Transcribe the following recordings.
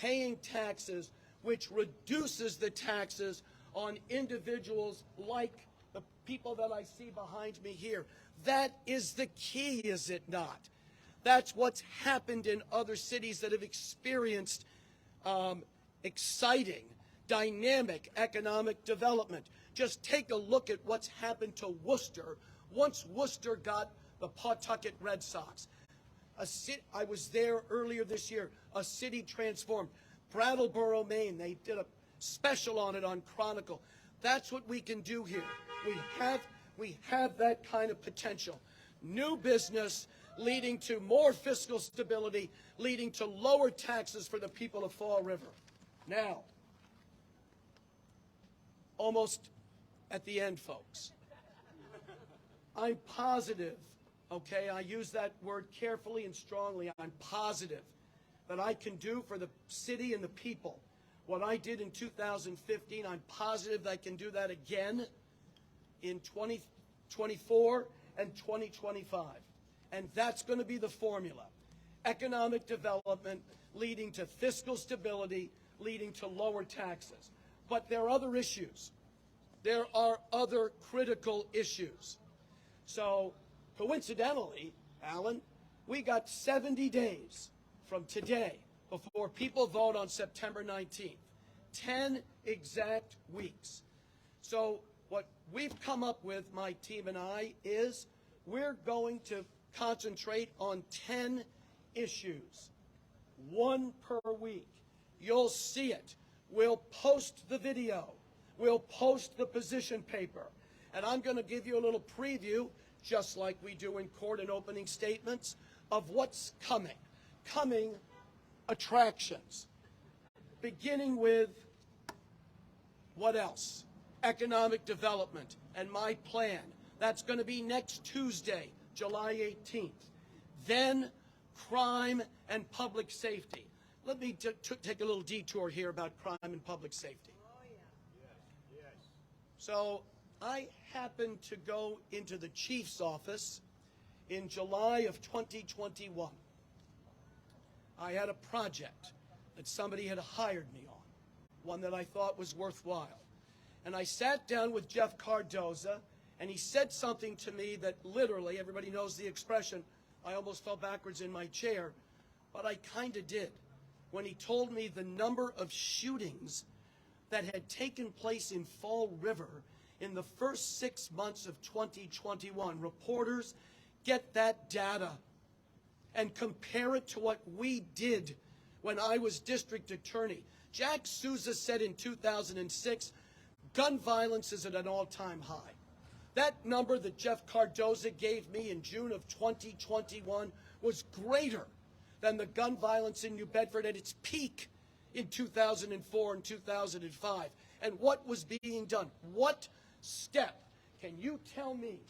paying taxes, which reduces the taxes on individuals like the people that I see behind me here. That is the key, is it not? That's what's happened in other cities that have experienced exciting, dynamic economic development. Just take a look at what's happened to Worcester once Worcester got the Pawtucket Red Sox. I was there earlier this year. A city transformed. Brattleboro, Maine, they did a special on it on Chronicle. That's what we can do here. We have that kind of potential. New business leading to more fiscal stability, leading to lower taxes for the people of Fall River. Now, almost at the end, folks. I'm positive, okay, I use that word carefully and strongly, I'm positive that I can do for the city and the people what I did in 2015. I'm positive that I can do that again in 2024 and 2025. And that's going to be the formula. Economic development leading to fiscal stability, leading to lower taxes. But there are other issues. There are other critical issues. So, coincidentally, Alan, we got 70 days from today before people vote on September 19th. 10 exact weeks. So what we've come up with, my team and I, is we're going to concentrate on 10 issues, one per week. You'll see it. We'll post the video. We'll post the position paper. And I'm going to give you a little preview, just like we do in court and opening statements, of what's coming. Coming attractions. Beginning with, what else? Economic development and my plan. That's going to be next Tuesday, July 18th. Then crime and public safety. Let me take a little detour here about crime and public safety. Oh, yeah. Yes. So I happened to go into the chief's office in July of 2021. I had a project that somebody had hired me on, one that I thought was worthwhile. And I sat down with Jeff Cardoza, and he said something to me that literally, everybody knows the expression, I almost fell backwards in my chair, but I kind of did. When he told me the number of shootings that had taken place in Fall River in the first 6 months of 2021. Reporters, get that data and compare it to what we did when I was district attorney. Jack Souza said in 2006, gun violence is at an all-time high. That number that Jeff Cardoza gave me in June of 2021 was greater than the gun violence in New Bedford at its peak in 2004 and 2005. And what was being done? What step can you tell me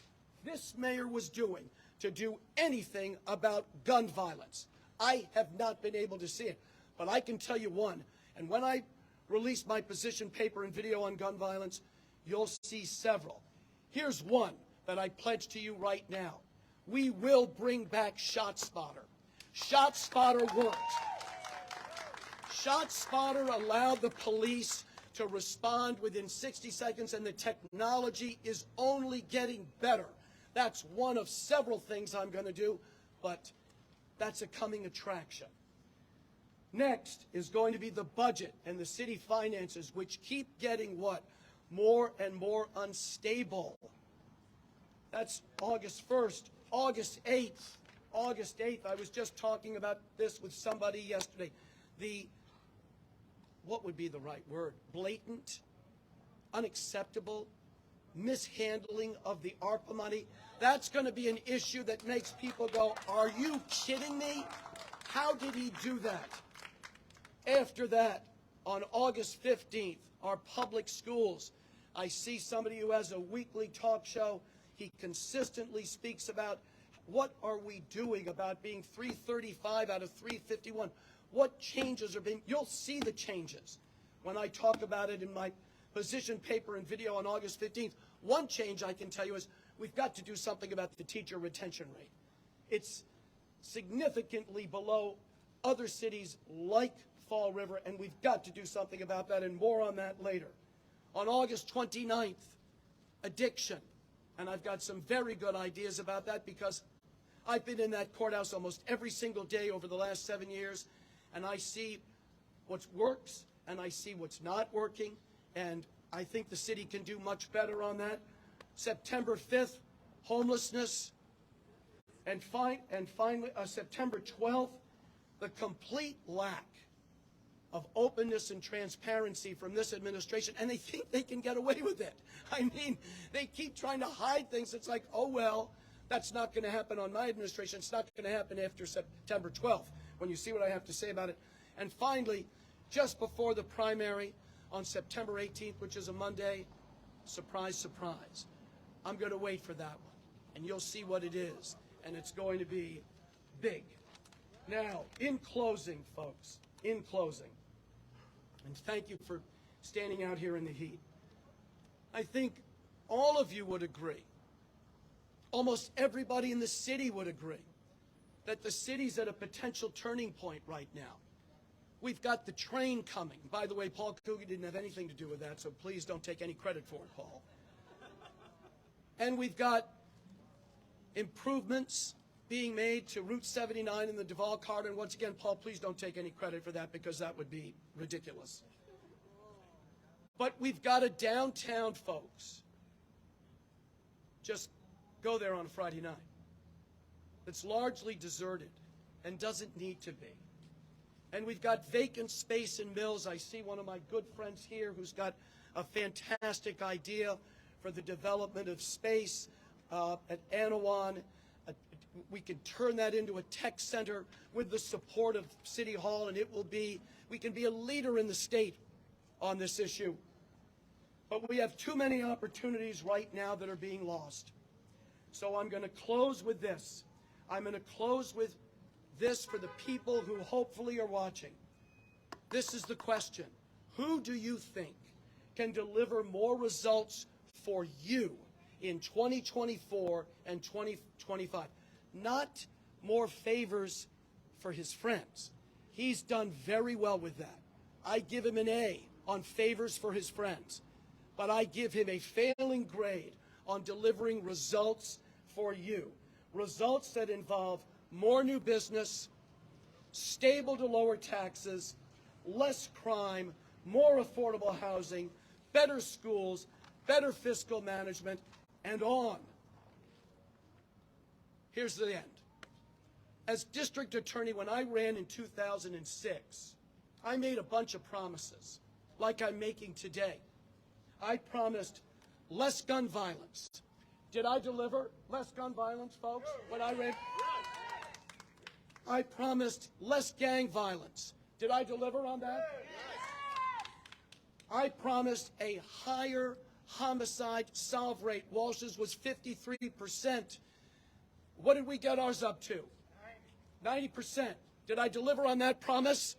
this mayor was doing to do anything about gun violence? I have not been able to see it, but I can tell you one, and when I release my position paper and video on gun violence, you'll see several. Here's one that I pledge to you right now. We will bring back ShotSpotter. ShotSpotter worked. ShotSpotter allowed the police to respond within 60 seconds, and the technology is only getting better. That's one of several things I'm going to do, but that's a coming attraction. Next is going to be the budget and the city finances, which keep getting what? More and more unstable. That's August 1st, August 8th. August 8th, I was just talking about this with somebody yesterday. What would be the right word? Blatant, unacceptable, mishandling of the ARPA money. That's going to be an issue that makes people go, are you kidding me? How did he do that? After that, on August 15th, our public schools. I see somebody who has a weekly talk show. He consistently speaks about what are we doing about being 335 out of 351. What changes are being, you'll see the changes when I talk about it in my position paper and video on August 15th. One change I can tell you is we've got to do something about the teacher retention rate. It's significantly below other cities like Fall River, and we've got to do something about that, and more on that later. On August 29th, addiction. And I've got some very good ideas about that because I've been in that courthouse almost every single day over the last 7 years, and I see what works and I see what's not working, and I think the city can do much better on that. September 5th, homelessness, and finally, September 12th, the complete lack of openness and transparency from this administration, and they think they can get away with it. I mean, they keep trying to hide things. It's like, oh, well, that's not going to happen on my administration. It's not going to happen after September 12th, when you see what I have to say about it. And finally, just before the primary on September 18th, which is a Monday, surprise, surprise, I'm going to wait for that one, and you'll see what it is, and it's going to be big. Now, in closing, folks, in closing, and thank you for standing out here in the heat, I think all of you would agree, almost everybody in the city would agree, that the city's at a potential turning point right now. We've got the train coming. By the way, Paul Coogan didn't have anything to do with that, so please don't take any credit for it, Paul. And we've got improvements being made to Route 79 in the Duval corridor. And once again, Paul, please don't take any credit for that because that would be ridiculous. But we've got a downtown, folks. Just go there on a Friday night. It's largely deserted and doesn't need to be. And we've got vacant space in Mills. I see one of my good friends here who's got a fantastic idea for the development of space at Anawan. We can turn that into a tech center with the support of City Hall, and we can be a leader in the state on this issue. But we have too many opportunities right now that are being lost. So I'm going to close with this. I'm going to close with this for the people who hopefully are watching. This is the question. Who do you think can deliver more results for you in 2024 and 2025? Not more favors for his friends. He's done very well with that. I give him an A on favors for his friends, but I give him a failing grade on delivering results for you. Results that involve more new business, stable to lower taxes, less crime, more affordable housing, better schools, better fiscal management, and on. Here's the end. As district attorney, when I ran in 2006, I made a bunch of promises, like I'm making today. I promised less gun violence. Did I deliver less gun violence, folks, when I ran? I promised less gang violence. Did I deliver on that? I promised a higher homicide solve rate. Walsh's was 53%. What did we get ours up to? 90%. Did I deliver on that promise?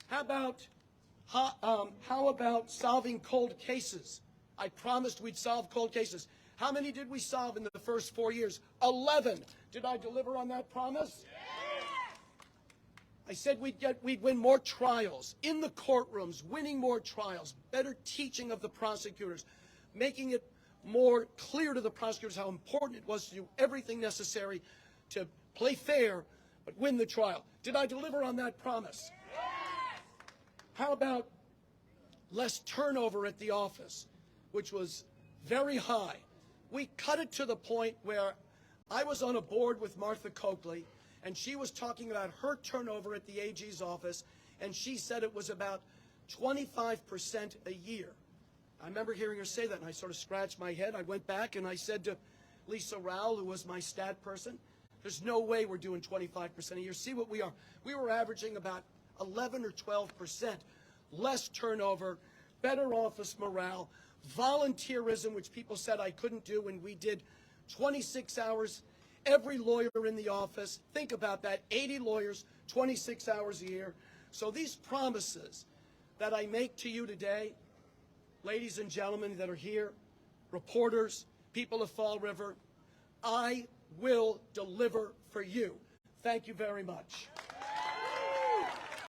How about solving cold cases? I promised we'd solve cold cases. How many did we solve in the first 4 years? 11. Did I deliver on that promise? I said we'd win more trials in the courtrooms, winning more trials, better teaching of the prosecutors, making it more clear to the prosecutors how important it was to do everything necessary to play fair but win the trial. Did I deliver on that promise? How about less turnover at the office, which was very high? We cut it to the point where I was on a board with Martha Coakley, and she was talking about her turnover at the AG's office, and she said it was about 25% a year. I remember hearing her say that, and I sort of scratched my head. I went back and I said to Lisa Rowell, who was my stat person, there's no way we're doing 25% a year. See what we are. We were averaging about 11 or 12%. Less turnover, better office morale, volunteerism, which people said I couldn't do, and we did 26 hours. Every lawyer in the office, think about that, 80 lawyers, 26 hours a year. So these promises that I make to you today, ladies and gentlemen that are here, reporters, people of Fall River, I will deliver for you. Thank you very much.